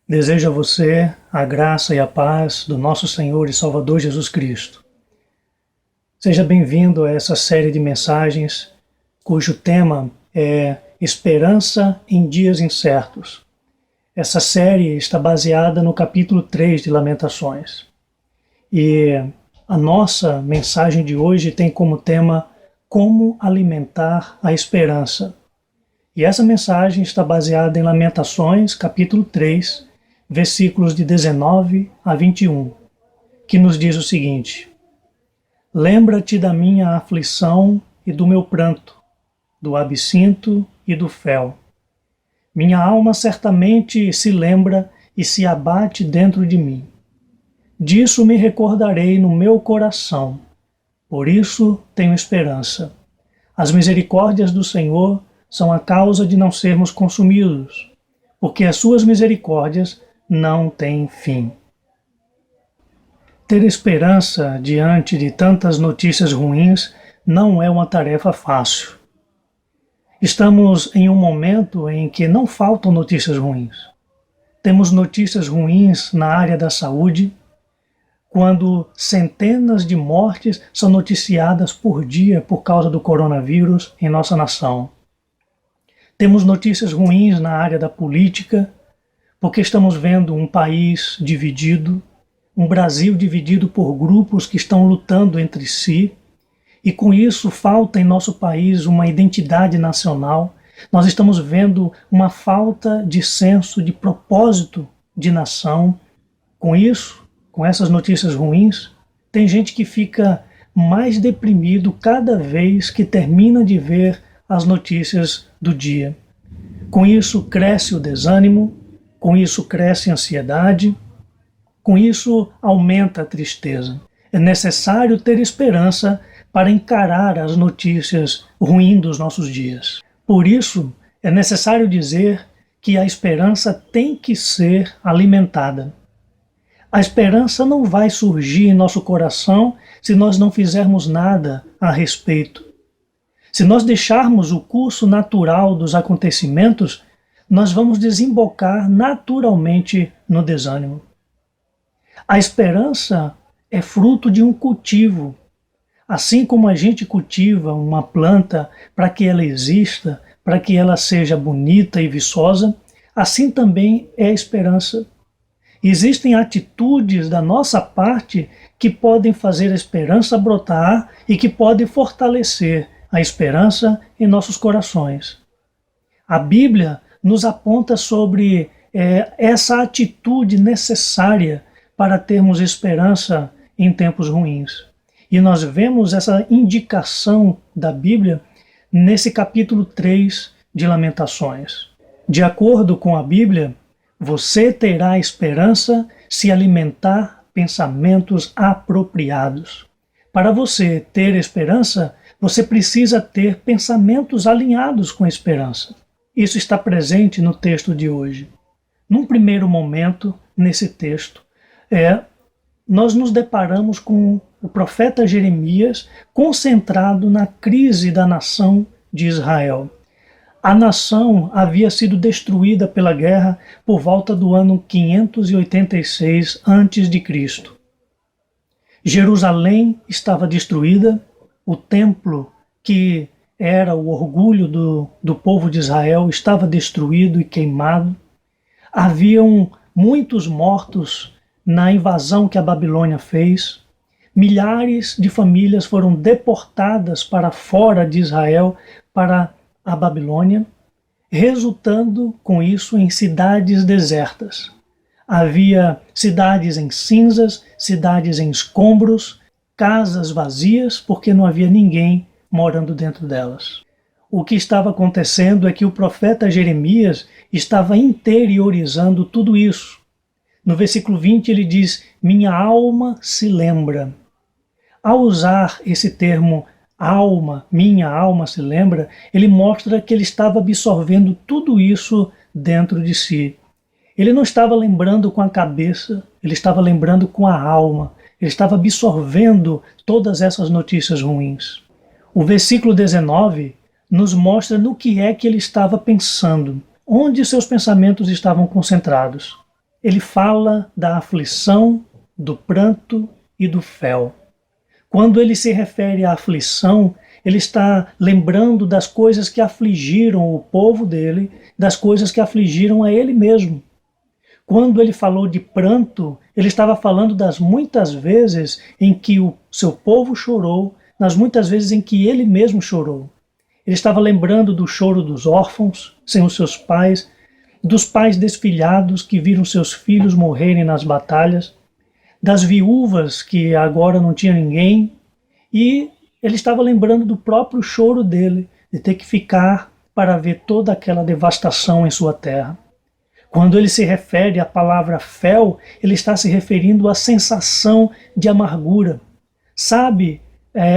Desejo a você a graça e a paz do nosso Senhor e Salvador Jesus Cristo. Seja bem-vindo a essa série de mensagens cujo tema é Esperança em Dias Incertos. Essa série está baseada no capítulo 3 de Lamentações. E a nossa mensagem de hoje tem como tema Como alimentar a esperança. E essa mensagem está baseada em Lamentações, capítulo 3, versículos de 19 a 21, que nos diz o seguinte: Lembra-te da minha aflição e do meu pranto, do absinto e do fel. Minha alma certamente se lembra e se abate dentro de mim. Disso me recordarei no meu coração, por isso tenho esperança. As misericórdias do Senhor são a causa de não sermos consumidos, porque as suas misericórdias não têm fim. Ter esperança diante de tantas notícias ruins não é uma tarefa fácil. Estamos em um momento em que não faltam notícias ruins. Temos notícias ruins na área da saúde, quando centenas de mortes são noticiadas por dia por causa do coronavírus em nossa nação. Temos notícias ruins na área da política, porque estamos vendo um país dividido, um Brasil dividido por grupos que estão lutando entre si, e com isso falta em nosso país uma identidade nacional. Nós estamos vendo uma falta de senso de propósito de nação. Com isso, com essas notícias ruins, tem gente que fica mais deprimido cada vez que termina de ver as notícias do dia. Com isso cresce o desânimo, com isso cresce a ansiedade, com isso aumenta a tristeza. É necessário ter esperança para encarar as notícias ruins dos nossos dias. Por isso, é necessário dizer que a esperança tem que ser alimentada. A esperança não vai surgir em nosso coração se nós não fizermos nada a respeito. Se nós deixarmos o curso natural dos acontecimentos, nós vamos desembocar naturalmente no desânimo. A esperança é fruto de um cultivo. Assim como a gente cultiva uma planta para que ela exista, para que ela seja bonita e viçosa, assim também é a esperança. Existem atitudes da nossa parte que podem fazer a esperança brotar e que podem fortalecer a esperança em nossos corações. A Bíblia nos aponta sobre essa atitude necessária para termos esperança em tempos ruins. E nós vemos essa indicação da Bíblia nesse capítulo 3 de Lamentações. De acordo com a Bíblia, você terá esperança se alimentar pensamentos apropriados. Para você ter esperança, você precisa ter pensamentos alinhados com a esperança. Isso está presente no texto de hoje. Num primeiro momento, nesse texto, nós nos deparamos com o profeta Jeremias concentrado na crise da nação de Israel. A nação havia sido destruída pela guerra por volta do ano 586 a.C. Jerusalém estava destruída, o templo, que era o orgulho do povo de Israel, estava destruído e queimado. Haviam muitos mortos na invasão que a Babilônia fez. Milhares de famílias foram deportadas para fora de Israel, para a Babilônia, resultando com isso em cidades desertas. Havia cidades em cinzas, cidades em escombros, casas vazias, porque não havia ninguém morando dentro delas. O que estava acontecendo é que o profeta Jeremias estava interiorizando tudo isso. No versículo 20 ele diz: minha alma se lembra. Ao usar esse termo alma, minha alma se lembra, ele mostra que ele estava absorvendo tudo isso dentro de si. Ele não estava lembrando com a cabeça, ele estava lembrando com a alma. Ele estava absorvendo todas essas notícias ruins. O versículo 19 nos mostra no que é que ele estava pensando, onde seus pensamentos estavam concentrados. ele fala da aflição, do pranto e do fel. Quando ele se refere à aflição, ele está lembrando das coisas que afligiram o povo dele, das coisas que afligiram a ele mesmo. Quando ele falou de pranto, ele estava falando das muitas vezes em que o seu povo chorou, nas muitas vezes em que ele mesmo chorou. Ele estava lembrando do choro dos órfãos, sem os seus pais, dos pais desfilhados que viram seus filhos morrerem nas batalhas, das viúvas que agora não tinha ninguém, e ele estava lembrando do próprio choro dele, de ter que ficar para ver toda aquela devastação em sua terra. Quando ele se refere à palavra fel, ele está se referindo à sensação de amargura. Sabe,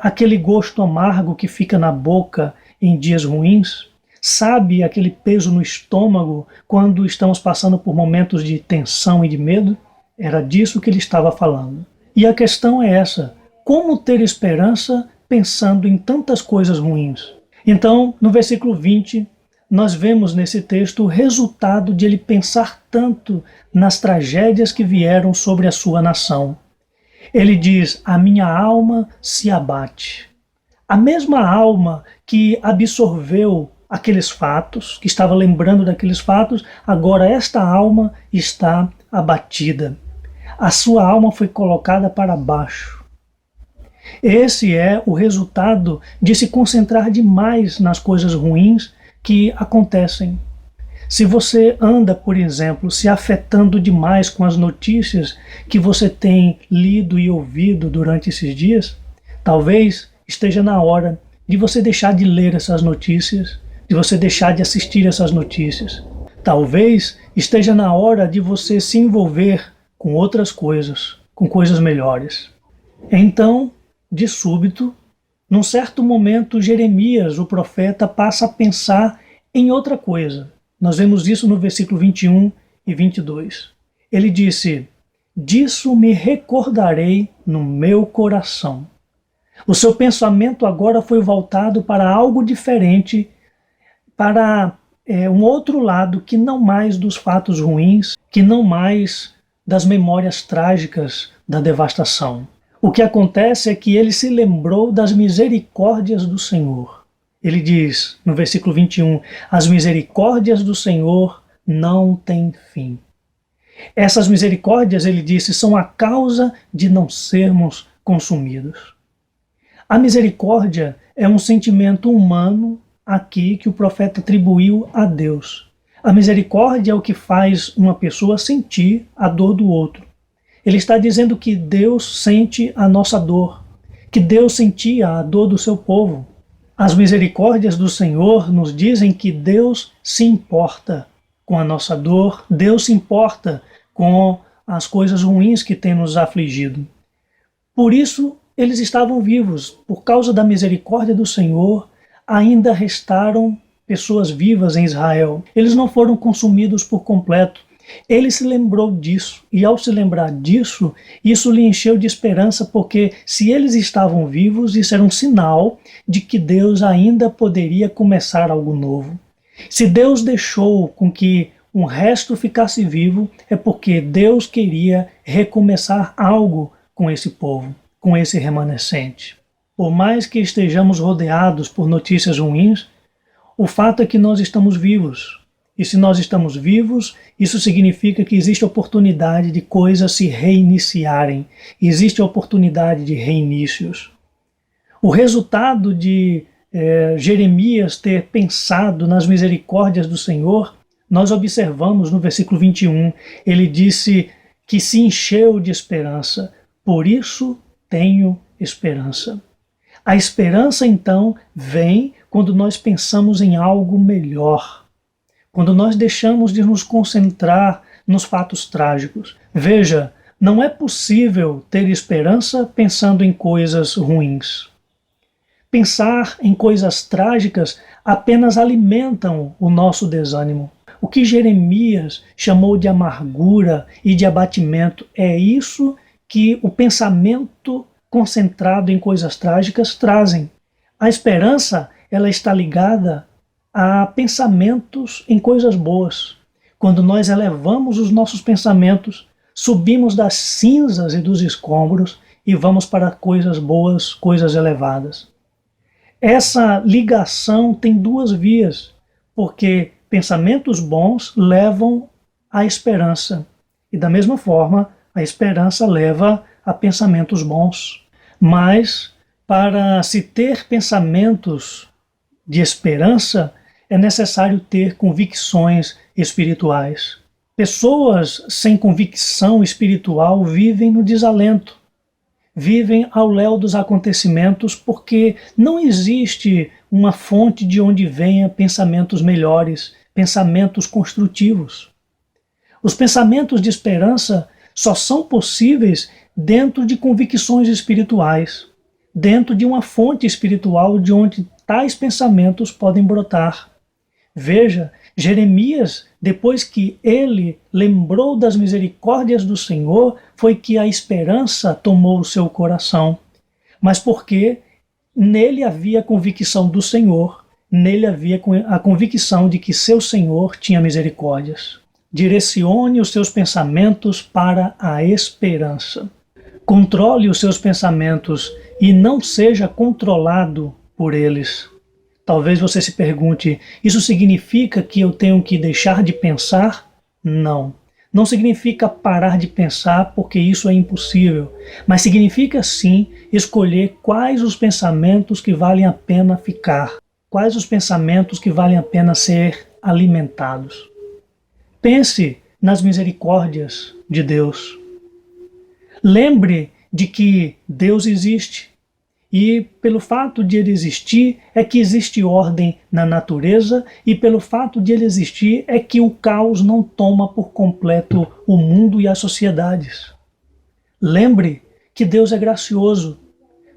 aquele gosto amargo que fica na boca em dias ruins? Sabe aquele peso no estômago quando estamos passando por momentos de tensão e de medo? Era disso que ele estava falando. E a questão é essa: como ter esperança pensando em tantas coisas ruins? Então, no versículo 20, nós vemos nesse texto o resultado de ele pensar tanto nas tragédias que vieram sobre a sua nação. Ele diz: a minha alma se abate. A mesma alma que absorveu aqueles fatos, que estava lembrando daqueles fatos, agora esta alma está abatida. A sua alma foi colocada para baixo. Esse é o resultado de se concentrar demais nas coisas ruins que acontecem. Se você anda, por exemplo, se afetando demais com as notícias que você tem lido e ouvido durante esses dias, talvez esteja na hora de você deixar de ler essas notícias, de você deixar de assistir essas notícias. Talvez esteja na hora de você se envolver com outras coisas, com coisas melhores. Então, de súbito, num certo momento, Jeremias, o profeta, passa a pensar em outra coisa. Nós vemos isso no versículo 21 e 22. Ele disse: disso me recordarei no meu coração. O seu pensamento agora foi voltado para algo diferente, para um outro lado que não mais dos fatos ruins, que não mais das memórias trágicas da devastação. O que acontece é que ele se lembrou das misericórdias do Senhor. Ele diz, no versículo 21, as misericórdias do Senhor não têm fim. Essas misericórdias, ele disse, são a causa de não sermos consumidos. A misericórdia é um sentimento humano aqui que o profeta atribuiu a Deus. A misericórdia é o que faz uma pessoa sentir a dor do outro. Ele está dizendo que Deus sente a nossa dor, que Deus sentia a dor do seu povo. As misericórdias do Senhor nos dizem que Deus se importa com a nossa dor, Deus se importa com as coisas ruins que tem nos afligido. Por isso, eles estavam vivos. Por causa da misericórdia do Senhor, ainda restaram pessoas vivas em Israel. Eles não foram consumidos por completo. Ele se lembrou disso, e ao se lembrar disso, isso lhe encheu de esperança, porque se eles estavam vivos, isso era um sinal de que Deus ainda poderia começar algo novo. Se Deus deixou com que um resto ficasse vivo, é porque Deus queria recomeçar algo com esse povo, com esse remanescente. Por mais que estejamos rodeados por notícias ruins, o fato é que nós estamos vivos. E se nós estamos vivos, isso significa que existe oportunidade de coisas se reiniciarem. Existe oportunidade de reinícios. O resultado de Jeremias ter pensado nas misericórdias do Senhor, nós observamos no versículo 21. Ele disse que se encheu de esperança. Por isso tenho esperança. A esperança, então, vem quando nós pensamos em algo melhor. Quando nós deixamos de nos concentrar nos fatos trágicos. Veja, não é possível ter esperança pensando em coisas ruins. Pensar em coisas trágicas apenas alimentam o nosso desânimo. O que Jeremias chamou de amargura e de abatimento é isso que o pensamento concentrado em coisas trágicas trazem. A esperança, ela está ligada a pensamentos em coisas boas. quando nós elevamos os nossos pensamentos, subimos das cinzas e dos escombros e vamos para coisas boas, coisas elevadas. Essa ligação tem duas vias, porque pensamentos bons levam à esperança. E da mesma forma, a esperança leva a pensamentos bons. Mas, para se ter pensamentos de esperança, é necessário ter convicções espirituais. Pessoas sem convicção espiritual vivem no desalento, vivem ao léu dos acontecimentos, porque não existe uma fonte de onde venha pensamentos melhores, pensamentos construtivos. Os pensamentos de esperança só são possíveis dentro de convicções espirituais, dentro de uma fonte espiritual de onde tais pensamentos podem brotar. Veja, Jeremias, depois que ele lembrou das misericórdias do Senhor, foi que a esperança tomou o seu coração. Mas porque nele havia a convicção do Senhor, nele havia a convicção de que seu Senhor tinha misericórdias. Direcione os seus pensamentos para a esperança. Controle os seus pensamentos e não seja controlado por eles. Talvez você se pergunte, isso significa que eu tenho que deixar de pensar? Não. Não significa parar de pensar, porque isso é impossível, mas significa sim escolher quais os pensamentos que valem a pena ficar, quais os pensamentos que valem a pena ser alimentados. Pense nas misericórdias de Deus. Lembre de que Deus existe. E pelo fato de ele existir é que existe ordem na natureza, e pelo fato de ele existir é que o caos não toma por completo o mundo e as sociedades. Lembre que Deus é gracioso.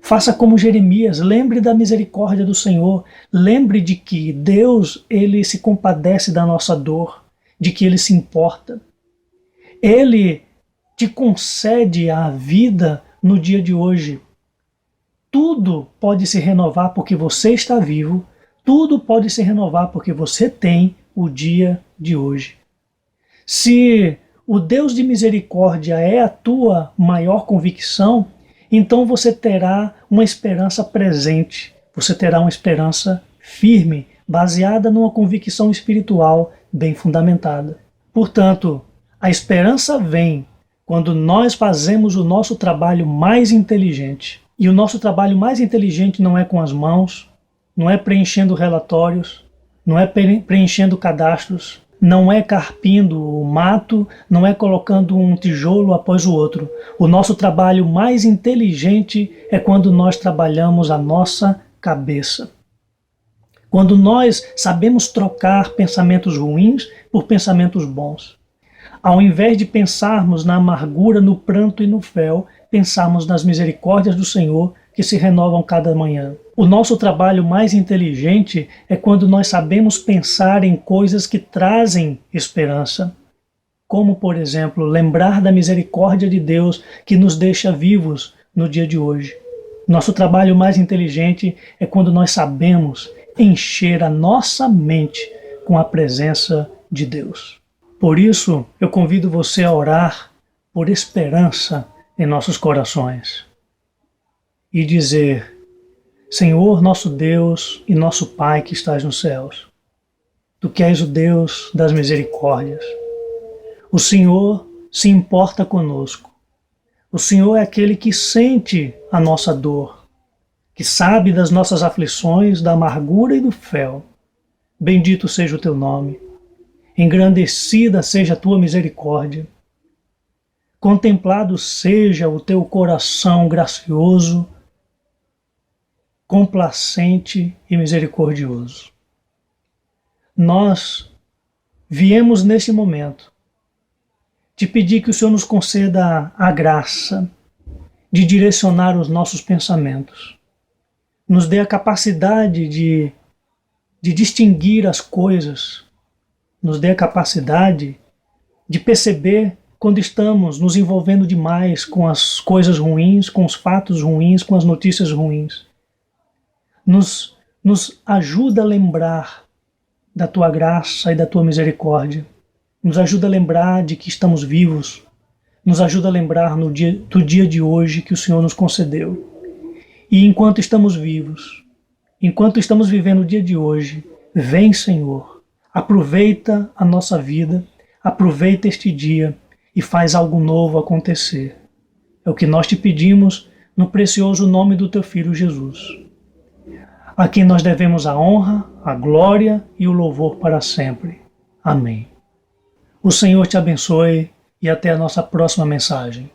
Faça como Jeremias, lembre da misericórdia do Senhor. Lembre de que Deus, ele se compadece da nossa dor, de que ele se importa. Ele te concede a vida no dia de hoje. Tudo pode se renovar porque você está vivo, tudo pode se renovar porque você tem o dia de hoje. Se o Deus de misericórdia é a tua maior convicção, então você terá uma esperança presente, você terá uma esperança firme, baseada numa convicção espiritual bem fundamentada. Portanto, a esperança vem quando nós fazemos o nosso trabalho mais inteligente. E o nosso trabalho mais inteligente não é com as mãos, não é preenchendo relatórios, não é preenchendo cadastros, não é carpindo o mato, não é colocando um tijolo após o outro. O nosso trabalho mais inteligente é quando nós trabalhamos a nossa cabeça. Quando nós sabemos trocar pensamentos ruins por pensamentos bons. Ao invés de pensarmos na amargura, no pranto e no fel, pensarmos nas misericórdias do Senhor que se renovam cada manhã. O nosso trabalho mais inteligente é quando nós sabemos pensar em coisas que trazem esperança, como, por exemplo, lembrar da misericórdia de Deus que nos deixa vivos no dia de hoje. Nosso trabalho mais inteligente é quando nós sabemos encher a nossa mente com a presença de Deus. Por isso, eu convido você a orar por esperança em nossos corações e dizer: Senhor, nosso Deus e nosso Pai que estás nos céus, Tu que és o Deus das misericórdias, o Senhor se importa conosco, o Senhor é aquele que sente a nossa dor, que sabe das nossas aflições, da amargura e do fel. Bendito seja o Teu nome, engrandecida seja a Tua misericórdia, contemplado seja o Teu coração gracioso, complacente e misericordioso. Nós viemos nesse momento te pedir que o Senhor nos conceda a graça de direcionar os nossos pensamentos, nos dê a capacidade de distinguir as coisas, nos dê a capacidade de perceber quando estamos nos envolvendo demais com as coisas ruins, com os fatos ruins, com as notícias ruins. Nos ajuda a lembrar da Tua graça e da Tua misericórdia. nos ajuda a lembrar de que estamos vivos, nos ajuda a lembrar do dia de hoje que o Senhor nos concedeu. E enquanto estamos vivos, enquanto estamos vivendo o dia de hoje, vem, Senhor, aproveita a nossa vida, aproveita este dia e faz algo novo acontecer. É o que nós te pedimos no precioso nome do teu Filho Jesus, a quem nós devemos a honra, a glória e o louvor para sempre. Amém. O Senhor te abençoe e até a nossa próxima mensagem.